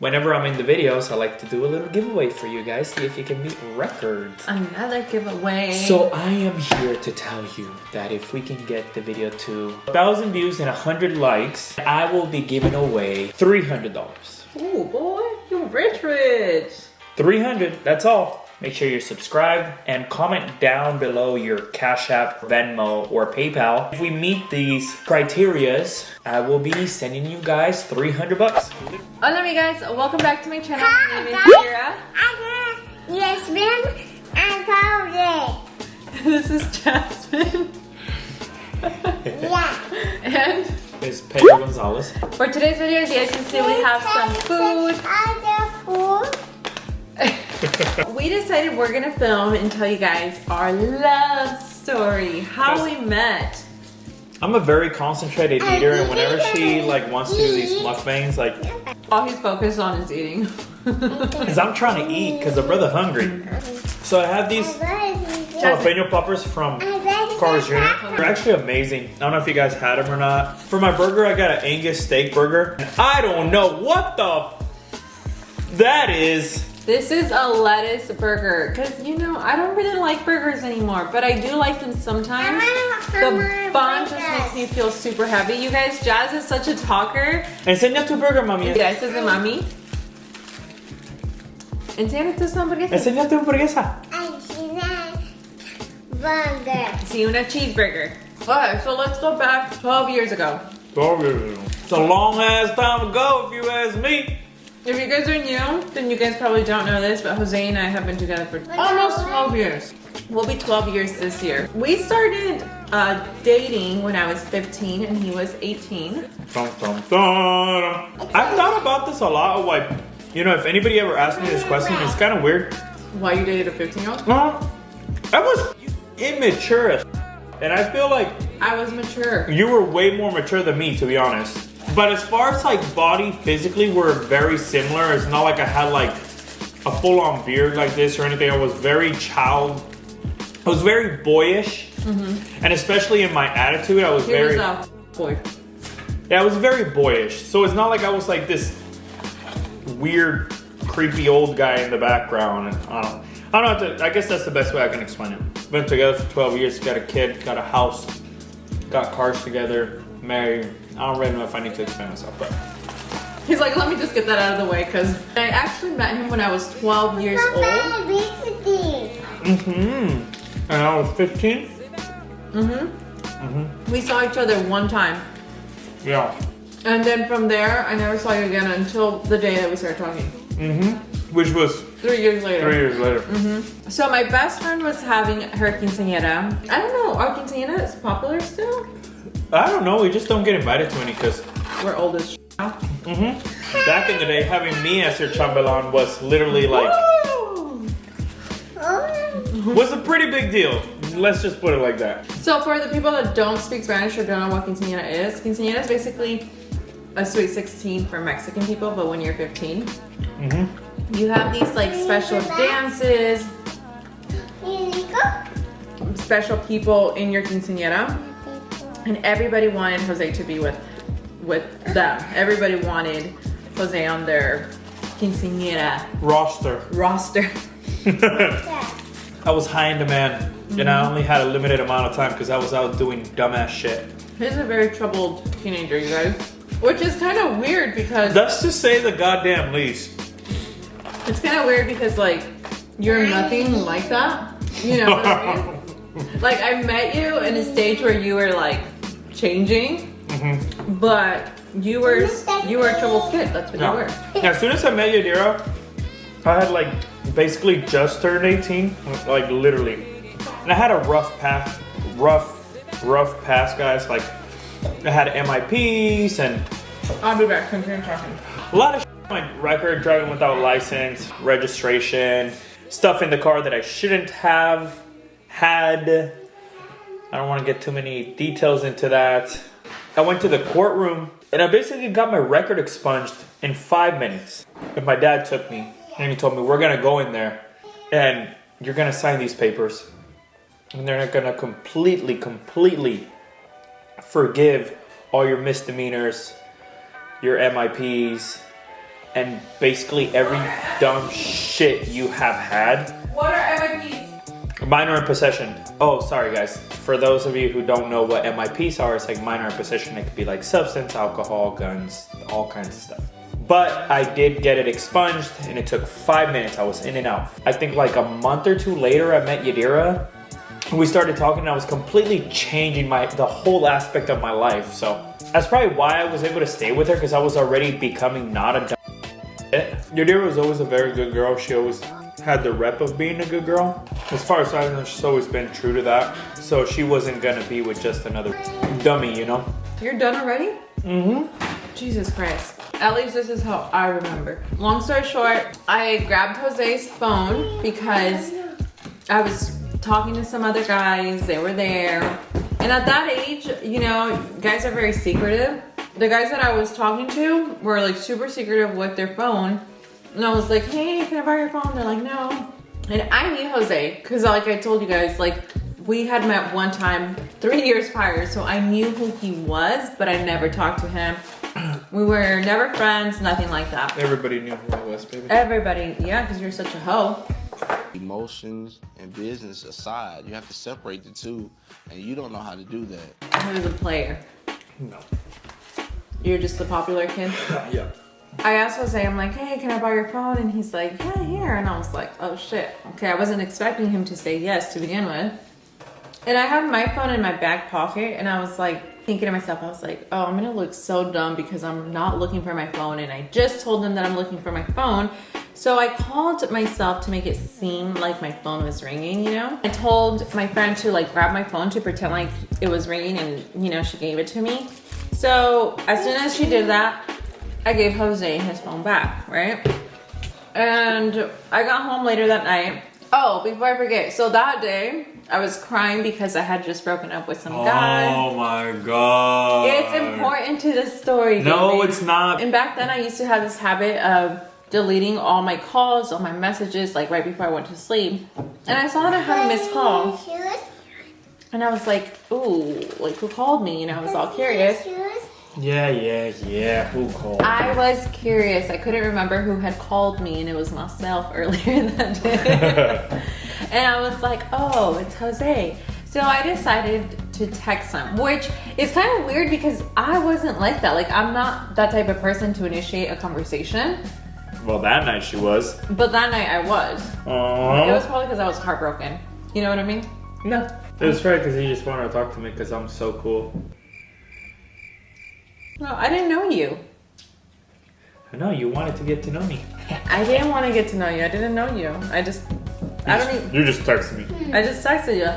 Whenever I'm in the videos, I like to do a little giveaway for you guys, see if you can meet records. Another giveaway. So I am here to tell you that if we can get the video to 1,000 views and 100 likes, I will be giving away $300. Ooh, boy, you rich. 300, that's all. Make sure you're subscribed and comment down below your Cash App, Venmo, or PayPal. If we meet these criterias, I will be sending you guys $300. Hola, amigas. Welcome back to my channel. My name is Kira. Yes, ma'am. I found This is Jasmine. it. Yeah. And It's Pedro Gonzalez. for today's video, as you guys can see, we have some food. Other food. We decided we're gonna film and tell you guys our love story, how we met. I'm a very concentrated eater, and whenever she wants to do these mukbangs, All he's focused on is eating. cause I'm trying to eat, cause I'm rather hungry. So I have these jalapeno poppers from Carl's Jr. They're actually amazing. I don't know if you guys had them or not. For my burger, I got an Angus steak burger. And I don't know what the that is. This is a lettuce burger, because you know, I don't really like burgers anymore, but I do like them sometimes. The bun just makes me feel super happy. You guys, Jazz is such a talker. Enseña tu burger, mami. Yeah, this is a mommy. Enseña tu hamburguesa. Enseña tu hamburguesa. I see that burger. See, una cheeseburger. Okay, so let's go back 12 years ago. It's a long ass time ago, if you ask me. If you guys are new, then you guys probably don't know this, but Jose and I have been together for almost 12 years. We'll be 12 years this year. We started dating when I was 15 and he was 18. Dun, dun, dun. I've thought about this a lot. You know, if anybody ever asked me this question, it's kind of weird. Why you dated a 15-year-old? I was immature, and I feel like I was mature. you were way more mature than me, to be honest. But as far as body physically, we're very similar. It's not like I had a full-on beard like this or anything. I was very boyish, and especially in my attitude, I was He very. was a boy. Yeah, I was very boyish. So it's not like I was like this weird, creepy old guy in the background. And I don't know. I guess that's the best way I can explain it. Been together for 12 years, got a kid, got a house, got cars together, married. I don't really know if I need to explain myself, but. He's like, let me just get that out of the way, because I actually met him when I was 12 years old. And I was 15? We saw each other one time. Yeah. And then from there, I never saw you again until the day that we started talking. Which was 3 years later. 3 years later. So my best friend was having her quinceañera. I don't know, our quinceañera is popular still? I don't know, we just don't get invited to any because We're old as now. back in the day, having me as your chambelán was literally was a pretty big deal. Let's just put it like that. So for the people that don't speak Spanish or don't know what quinceañera is basically a sweet 16 for Mexican people, but when you're 15. You have these special dances, special people in your quinceañera, and everybody wanted Jose to be with them. Everybody wanted Jose on their quinceañera Roster. I was high in demand, and I only had a limited amount of time because I was out doing dumbass shit. He's a very troubled teenager, you guys. Which is kind of weird because... That's to say the goddamn least. It's kind of weird because, you're nothing like that. You know what I mean? I met you in a stage where you were, changing. But you were a troubled kid. That's what you were. As soon as I met you, Dira, I had, basically just turned 18. Literally. And I had a rough path, guys. I had MIPs and... I'll be back. Continue talking. A lot of my record, driving without license, registration, stuff in the car that I shouldn't have had. I don't want to get too many details into that. I went to the courtroom and I basically got my record expunged in 5 minutes. And my dad took me and he told me, we're going to go in there and you're going to sign these papers. And they're not going to completely forgive all your misdemeanors, your MIPs, and basically every dumb shit you have had. What are MIPs? Minor in possession. Oh, sorry guys. For those of you who don't know what MIPs are, it's like minor in possession. It could be like substance, alcohol, guns, all kinds of stuff. But I did get it expunged and it took 5 minutes. I was in and out. I think like a month or two later, I met Yadira. We started talking and I was completely changing the whole aspect of my life. So that's probably why I was able to stay with her, because I was already becoming not a dumb shit. Yadira was always a very good girl. She always had the rep of being a good girl. As far as I know, she's always been true to that. So she wasn't gonna be with just another dummy, you know? You're done already? Mm-hmm. Jesus Christ. At least this is how I remember. Long story short, I grabbed Jose's phone because I was talking to some other guys. They were there. And at that age, you know, guys are very secretive. The guys that I was talking to were like super secretive with their phone. And I was like, hey, can I borrow your phone? They're like, no. And I knew Jose because like I told you guys, like we had met one time 3 years prior. So I knew who he was, but I never talked to him. We were never friends, nothing like that. Everybody knew who I was, baby. Everybody, yeah, because you're such a hoe. Emotions and business aside, you have to separate the two, and you don't know how to do that. I was a player. No. You're just the popular kid. Yeah. I asked Jose, I'm like, hey, can I borrow your phone? And he's like, yeah, here. And I was like, oh shit. Okay, I wasn't expecting him to say yes to begin with. And I had my phone in my back pocket, and I was like, thinking to myself, I was like, oh, I'm gonna look so dumb because I'm not looking for my phone, and I just told them that I'm looking for my phone. So I called myself to make it seem like my phone was ringing, you know? I told my friend to like grab my phone to pretend like it was ringing, and you know, she gave it to me. So as soon as she did that, I gave Jose his phone back, right? And I got home later that night. Oh, before I forget, so that day, I was crying because I had just broken up with some guy. Oh my god. It's important to the story. No, baby. it's not. And back then I used to have this habit of deleting all my calls, all my messages, like right before I went to sleep. And I saw that I had a missed call. And I was like, ooh, like who called me? And I was all curious. Yeah. Who called? I was curious. I couldn't remember who had called me, and it was myself earlier that day. And I was like, oh, it's Jose. So I decided to text him, which is kind of weird because I wasn't like that. Like, I'm not that type of person to initiate a conversation. Well, that night she was. But that night I was. Aww. It was probably because I was heartbroken. You know what I mean? No. It was right because he just wanted to talk to me because I'm so cool. No, I didn't know you. I know, you wanted to get to know me. I didn't want to get to know you. I didn't know you. You just texted me. I just texted you.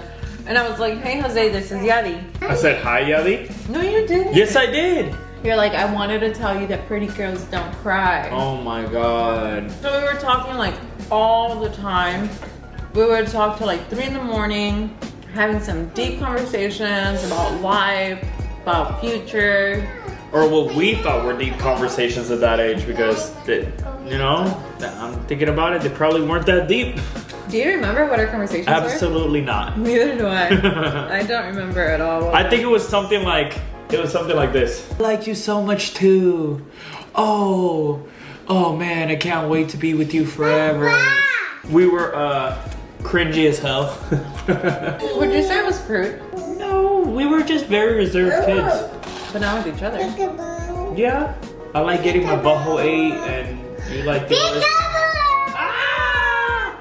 And I was like, hey, Jose, this is Yadi. I said, hi, Yadi. No, you didn't. Yes, I did. You're like, I wanted to tell you that pretty girls don't cry. Oh my god. So we were talking like all the time. We would talk till like 3 in the morning, having some deep conversations about life, about future. Or what we thought were deep conversations at that age because, you know, I'm thinking about it, they probably weren't that deep. Do you remember what our conversations Absolutely were? not. Neither do I. I don't remember at all. I think it was something like this. I like you so much too. Oh man, I can't wait to be with you forever. We were cringy as hell. Would you say it was prude? No, we were just very reserved kids. But not with each other. Yeah. I like getting my butthole ate and you like doing this.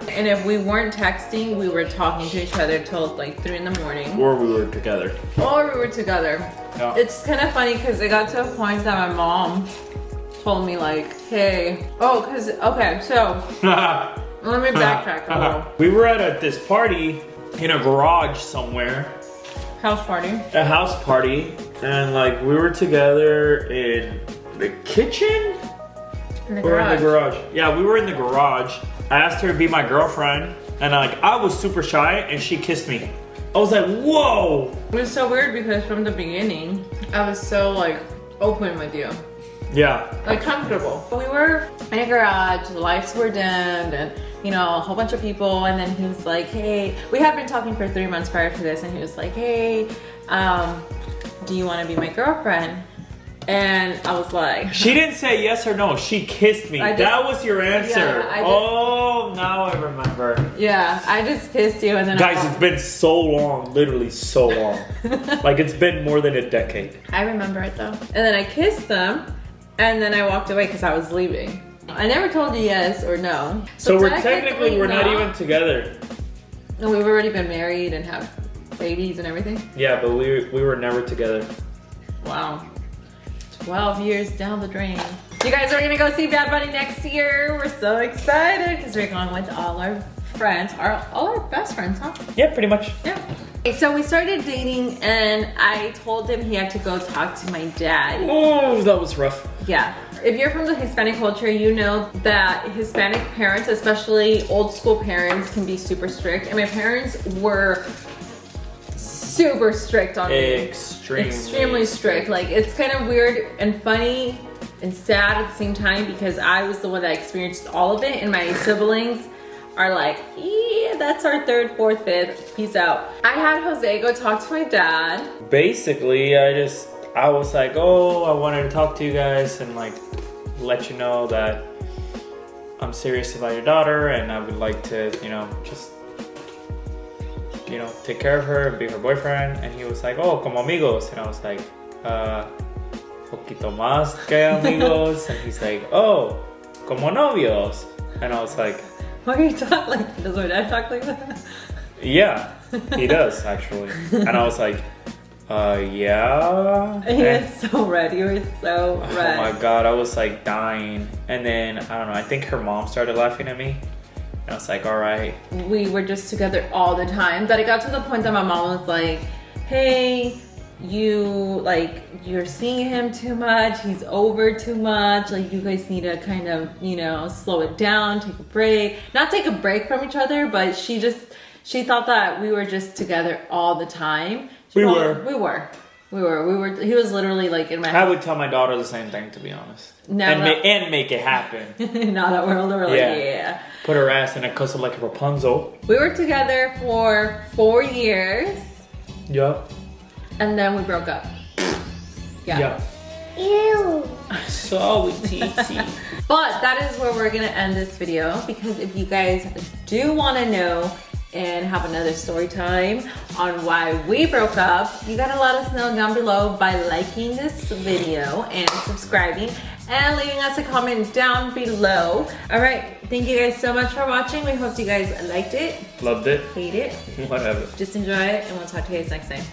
And if we weren't texting, we were talking to each other till like 3 in the morning. Or we were together. Yeah. It's kind of funny because it got to a point that my mom told me like, hey, okay, so let me backtrack a little. We were at this party in a garage somewhere. House party. A house party. And like we were together in the kitchen? In the We're garage. in the garage. Yeah, we were in the garage. I asked her to be my girlfriend, and I was super shy, and she kissed me. I was like, whoa! It was so weird because from the beginning, I was so like open with you. Yeah. Like comfortable. We were in a garage, the lights were dimmed, and you know, a whole bunch of people, and then he was like, hey, we had been talking for 3 months prior to this, and he was like, hey, do you want to be my girlfriend? And I was like, She didn't say yes or no. She kissed me. That was your answer. Yeah, now I remember. yeah, I just kissed you and then Guys, it's been so long. Literally so long. Like it's been more than a decade. I remember it though. And then I kissed them and then I walked away because I was leaving. I never told you yes or no. So we're technically not even together. No, we've already been married and have babies and everything. Yeah, but we were never together. Wow. 12 years down the drain. You guys are gonna go see Bad Bunny next year. We're so excited because we're going with all our friends, all our best friends, huh? Yeah, pretty much. Yeah. Okay, so we started dating and I told him he had to go talk to my dad. Oh, that was rough. Yeah. If you're from the Hispanic culture, you know that Hispanic parents, especially old school parents, can be super strict. And my parents were super strict on me. Extremely strict. Like, it's kind of weird and funny and sad at the same time because I was the one that experienced all of it, and my siblings are like, yeah, that's our third, fourth, fifth, peace out. I had Jose go talk to my dad. Basically, I was like, oh, I wanted to talk to you guys and like let you know that I'm serious about your daughter and I would like to, just take care of her and be her boyfriend. And he was like, oh, como amigos. And I was like, poquito más que amigos. And he's like, oh, como novios. And I was like, why are you talking like that? Does my dad talk like that? Yeah, he does actually. And I was like, yeah. He was so red. He was so red. Oh my God, I was like dying. And then, I don't know, I think her mom started laughing at me. And I was like, all right. We were just together all the time. But it got to the point that my mom was like, hey, you're seeing him too much. He's over too much. Like, you guys need to kind of, slow it down, take a break. Not take a break from each other, but she thought that we were just together all the time. We were. He was literally like in my house. I would tell my daughter the same thing, to be honest. And make it happen. Now that we're older, we're like, yeah. Put her ass in a cussle like a Rapunzel. We were together for 4 years. Yup. And then we broke up. Yeah. Ew. So TT. But that is where we're gonna end this video, because if you guys do want to know and have another story time on why we broke up, you gotta let us know down below by liking this video and subscribing and leaving us a comment down below. All right, thank you guys so much for watching. We hope you guys liked it, loved it, hate it, whatever. just enjoy it, and we'll talk to you guys next time.